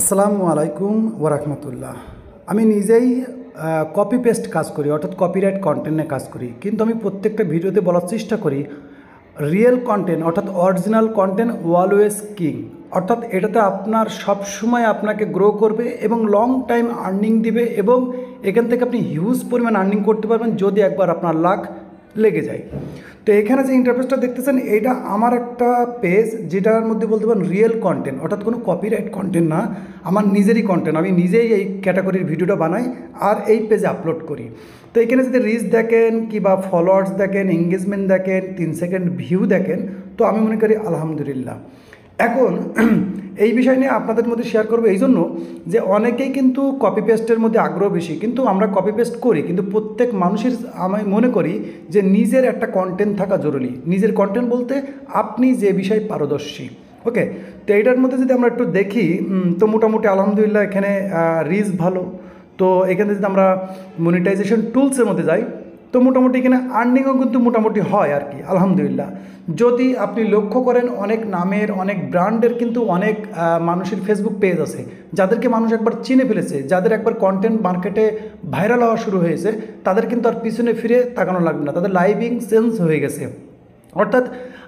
আসসালামু আলাইকুম ওরহমতুল্লাহ। আমি নিজেই কপি পেস্ট কাজ করি, অর্থাৎ কপিরাইট কন্টেন্টে কাজ করি, কিন্তু আমি প্রত্যেকটা ভিডিওতে বলার চেষ্টা করি রিয়েল কন্টেন্ট অর্থাৎ অরিজিনাল কন্টেন্ট অলওয়েজ কিং। অর্থাৎ এটাতে আপনার সবসময় আপনাকে গ্রো করবে এবং লং টাইম আর্নিং দিবে এবং এখান থেকে আপনি হিউজ পরিমাণ আর্নিং করতে পারবেন যদি একবার আপনার লাক লেগে যায়। তো এখানে যে ইন্টারফেসটা দেখতেছেন এটা আমার একটা পেজ, যেটার মধ্যে বলতে পারেন রিয়েল কন্টেন্ট, অর্থাৎ কোনো কপিরাইট কন্টেন্ট না, আমার নিজেরই কন্টেন্ট। আমি নিজেই এই ক্যাটাগরির ভিডিওটা বানাই আর এই পেজে আপলোড করি। তো এখানে যদি রিচ দেখেন কিংবা ফলোয়ার্স দেখেন, এঙ্গেজমেন্ট দেখেন, 3 সেকেন্ড ভিউ দেখেন, তো আমি মনে করি আলহামদুলিল্লাহ। এখন এই বিষয় নিয়ে আপনাদের মধ্যে শেয়ার করবো এই জন্য যে অনেকেই কিন্তু কপি পেস্টের মধ্যে আগ্রহ বেশি, কিন্তু আমরা কপি পেস্ট করি, কিন্তু প্রত্যেক মানুষের আমি মনে করি যে নিজের একটা কন্টেন্ট থাকা জরুরি। নিজের কন্টেন্ট বলতে আপনি যে বিষয়ে পারদর্শী। ওকে, তো এইটার মধ্যে যদি আমরা একটু দেখি তো মোটামুটি আলহামদুলিল্লাহ এখানে রিচ ভালো। তো এখানে যদি আমরা মনিটাইজেশন টুলসের মধ্যে যাই তো মোটামুটি এখানে আর্নিংও কিন্তু মোটামুটি হয় আর কি, আলহামদুলিল্লাহ। যদি আপনি লক্ষ্য করেন অনেক নামের অনেক ব্র্যান্ডের কিন্তু অনেক মানুষের ফেসবুক পেজ আছে যাদেরকে মানুষ একবার চিনে ফেলেছে, যাদের একবার কন্টেন্ট মার্কেটে ভাইরাল হওয়া শুরু হয়েছে, তাদের কিন্তু আর পিছনে ফিরে তাকানো লাগবে না, তাদের লাইভিং চেঞ্জ হয়ে গেছে। অর্থাৎ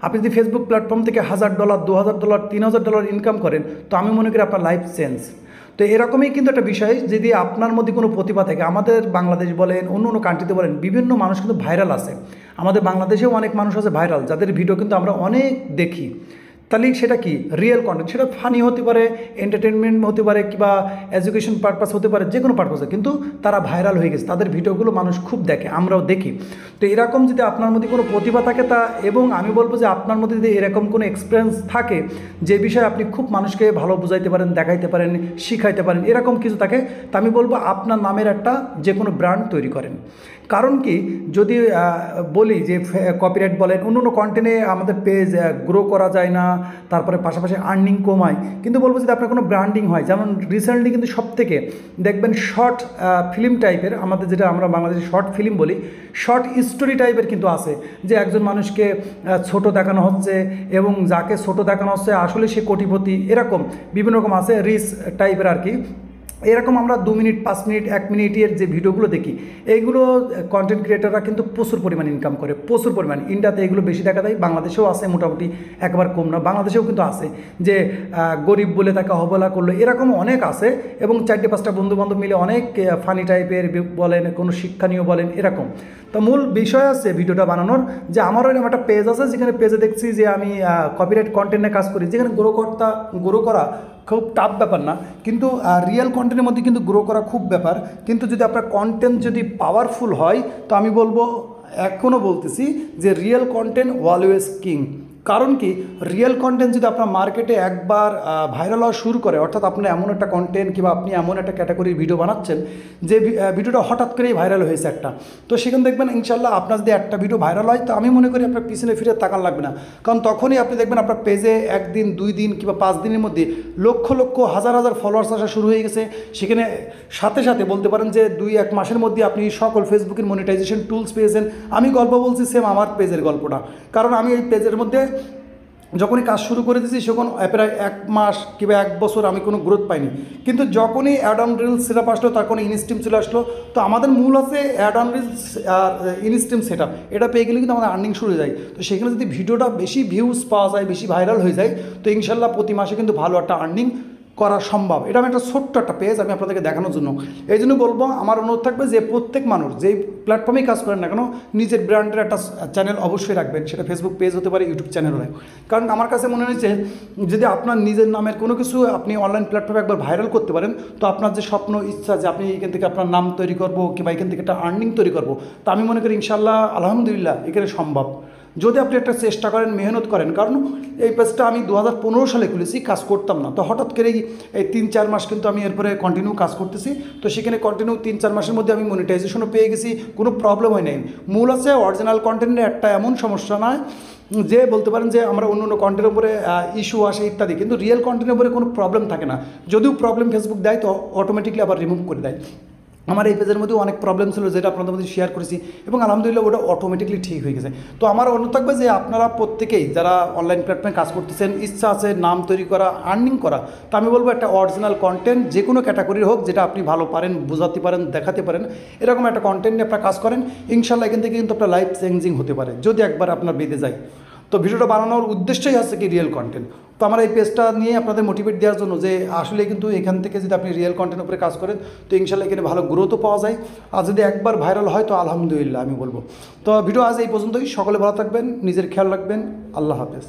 আপনি যদি ফেসবুক প্ল্যাটফর্ম থেকে $1000, $2000, $3000 ইনকাম করেন, তো আমি মনে করি আপনার লাইফ চেঞ্জ। তো এরকমই কিন্তু একটা বিষয়, যদি আপনার মধ্যে কোনো প্রতিভা থাকে, আমাদের বাংলাদেশ বলেন অন্য অন্য কান্ট্রিতে বলেন বিভিন্ন মানুষ কিন্তু ভাইরাল আছে, আমাদের বাংলাদেশেও অনেক মানুষ আছে ভাইরাল, যাদের ভিডিও কিন্তু আমরা অনেক দেখি। তাহলে সেটা কি রিয়েল কন্টেন্ট, সেটা ফানি হতে পারে, এন্টারটেনমেন্ট হতে পারে, কিংবা এডুকেশন পারপাস হতে পারে, যে কোনো পারপাসে, কিন্তু তারা ভাইরাল হয়ে গেছে, তাদের ভিডিওগুলো মানুষ খুব দেখে, আমরাও দেখি। তো এরকম যদি আপনার মধ্যে কোনো প্রতিভা থাকে এবং আমি বলবো যে আপনার মধ্যে যদি এরকম কোনো এক্সপিরিয়েন্স থাকে যে বিষয়ে আপনি খুব মানুষকে ভালো বুঝাইতে পারেন, দেখাইতে পারেন, শিখাইতে পারেন, এরকম কিছু থাকে, তা আমি বলবো আপনার নামের একটা যে কোনো ব্র্যান্ড তৈরি করেন। কারণ কি, যদি বলি যে কপিরাইট বলেন অন্য অন্য কন্টেন্টে আমাদের পেজ গ্রো করা যায় না, তারপরে পাশাপাশি আর্নিং কমায়, কিন্তু বলবো যদি আপনার কোনো ব্র্যান্ডিং হয়, যেমন রিসেন্টলি কিন্তু সব থেকে দেখবেন শর্ট ফিল্ম টাইপের, আমাদের যেটা আমরা বাংলাদেশে শর্ট ফিল্ম বলি, শর্ট স্টোরি টাইপের কিন্তু আছে, যে একজন মানুষকে ছোট দেখানো হচ্ছে এবং যাকে ছোট দেখানো হচ্ছে আসলে সে কোটিপতি, এরকম বিভিন্ন রকম আছে রিচ টাইপের আর কি। এরকম আমরা 2 মিনিট, 5 মিনিট, 1 মিনিটের যে ভিডিওগুলো দেখি, এইগুলো কন্টেন্ট ক্রিয়েটাররা কিন্তু প্রচুর পরিমাণ ইনকাম করে, প্রচুর পরিমাণ। ইন্ডিয়াতে এগুলো বেশি দেখা যায়, বাংলাদেশেও আছে মোটামুটি, একবার কম না, বাংলাদেশেও কিন্তু আছে, যে গরিব বলে তাকে অবহেলা করলো, এরকম অনেক আছে। এবং 4-5টা বন্ধুবান্ধব মিলে অনেক ফানি টাইপের বলেন, কোনো শিক্ষণীয় বলেন, এরকম। তো মূল বিষয় আছে ভিডিওটা বানানোর, যে আমারও এরকম একটা পেজ আছে, যেখানে পেজে দেখছি যে আমি কপিরাইট কন্টেন্টে কাজ করি, যেখানে গ্রো করা খুব টাফ ব্যাপার না, কিন্তু রিয়েল কন্টেন্টের মধ্যে কিন্তু গ্রো করা খুব ব্যাপার। কিন্তু যদি আপনার কন্টেন্ট যদি পাওয়ারফুল হয়, তো আমি বলবো, এখনও বলতেছি যে রিয়েল কন্টেন্ট অলওয়েজ কিং। কারণ কি, রিয়েল কন্টেন্ট যদি আপনার মার্কেটে একবার ভাইরাল হওয়া শুরু করে, অর্থাৎ আপনার এমন একটা কন্টেন্ট কিংবা আপনি এমন একটা ক্যাটাগরির ভিডিও বানাচ্ছেন যে ভিডিওটা হঠাৎ করেই ভাইরাল হয়েছে একটা, তো সেখানে দেখবেন ইনশাল্লাহ আপনার যদি একটা ভিডিও ভাইরাল হয়, তো আমি মনে করি আপনার পিছনে ফিরে তাকান লাগবে না। কারণ তখনই আপনি দেখবেন আপনার পেজে 1 দিন, 2 দিন কিংবা 5 দিনের মধ্যে লক্ষ লক্ষ, হাজার হাজার ফলোয়ার্স আসা শুরু হয়ে গেছে। সেখানে সাথে সাথে বলতে পারেন যে 2-1 মাসের মধ্যে আপনি সকল ফেসবুকের মনিটাইজেশন টুলস পেয়েছেন। আমি গল্প বলছি সেম আমার পেজের গল্পটা, কারণ আমি এই পেজের মধ্যে যখনই কাজ শুরু করে দিয়েছি, তখন প্রায় 1 মাস কিংবা 1 বছর আমি কোনো গ্রোথ পাইনি, কিন্তু যখনই অ্যাড অন রিলস সেটআপ আসলো, তখন ইনস্ট্রিম চলে আসলো। তো আমাদের মূল আছে অ্যাড অন রিলস আর ইনস্ট্রিম সেটআপ, এটা পেয়ে গেলে কিন্তু আমাদের আর্নিং শুরু হয়ে যায়। তো সেখানে যদি ভিডিওটা বেশি ভিউজ পাওয়া যায়, বেশি ভাইরাল হয়ে যায়, তো ইনশাল্লাহ প্রতি মাসে কিন্তু ভালো একটা আর্নিং করা সম্ভব। এটা আমি একটা ছোট্ট একটা পেজ আমি আপনাদেরকে দেখানোর জন্য, এই জন্য বলবো, আমার অনুরোধ থাকবে যে প্রত্যেক মানুষ যেই প্ল্যাটফর্মেই কাজ করেন না কেন, নিজের ব্র্যান্ডের একটা চ্যানেল অবশ্যই রাখবেন, সেটা ফেসবুক পেজ হতে পারে, ইউটিউব চ্যানেল হয়। কারণ আমার কাছে মনে হয়েছে যদি আপনার নিজের নামের কোনো কিছু আপনি অনলাইন প্ল্যাটফর্মে একবার ভাইরাল করতে পারেন, তো আপনার যে স্বপ্ন ইচ্ছা যে আপনি এখান থেকে আপনার নাম তৈরি করবো কিংবা এখান থেকে একটা আর্নিং তৈরি করবো, তা আমি মনে করি ইনশাল্লাহ আলহামদুলিল্লাহ এখানে সম্ভব, যদি আপনি একটা চেষ্টা করেন, মেহনত করেন। কারণ এই পেজটা আমি 2015 সালে খুলেছি, কাজ করতাম না, তো হঠাৎ করেই এই 3-4 মাস কিন্তু আমি এরপরে কন্টিনিউ কাজ করতেছি। তো সেখানে কন্টিনিউ 3-4 মাসের মধ্যে আমি মনিটাইজেশনও পেয়ে গেছি, কোনো প্রবলেম হয় নাই। মূল আছে অরিজিনাল কন্টেন্টের একটা এমন সমস্যা নয় যে বলতে পারেন যে আমরা অন্য অন্য কন্টেন্টের উপরে ইস্যু আসে ইত্যাদি, কিন্তু রিয়েল কন্টেন্টের উপরে কোনো প্রবলেম থাকে না। যদিও প্রবলেম ফেসবুক দেয়, তো অটোমেটিকলি আবার রিমুভ করে দেয়। আমার এই পেজের মধ্যে অনেক প্রবলেম ছিল যেটা আপনাদের মধ্যে শেয়ার করেছি এবং আলহামদুলিল্লাহ ওটা অটোমেটিকলি ঠিক হয়ে গেছে। তো আমার অনুরোধ থাকবে যে আপনারা প্রত্যেকেই যারা অনলাইন প্ল্যাটফর্মে কাজ করতেছেন, ইচ্ছা আছে নাম তৈরি করা, আর্নিং করা, তো আমি বলবো একটা অরিজিনাল কন্টেন্ট যে কোনো ক্যাটাগরির হোক, যেটা আপনি ভালো পারেন, বোঝাতে পারেন, দেখাতে পারেন, এরকম একটা কন্টেন্ট নিয়ে আপনারা কাজ করেন, ইনশাল্লাহ এখান থেকে কিন্তু আপনার লাইফ চেঞ্জিং হতে পারে যদি একবার আপনার বেঁধে যায়। তো ভিডিওটা বানানোর উদ্দেশ্যই হচ্ছে কি রিয়েল কন্টেন্ট। তো আমার এই পেজটা নিয়ে আপনাদের মোটিভেট দেওয়ার জন্য যে আসলে কিন্তু এখান থেকে যদি আপনি রিয়েল কন্টেন্ট উপরে কাজ করেন তো ইনশাল্লাহ এখানে ভালো গ্রোথও পাওয়া যায়। আর যদি একবার ভাইরাল হয় তো আলহামদুলিল্লাহ আমি বলবো। তো ভিডিও আজ এই পর্যন্তই। সকলে ভালো থাকবেন, নিজের খেয়াল রাখবেন। আল্লাহ হাফেজ।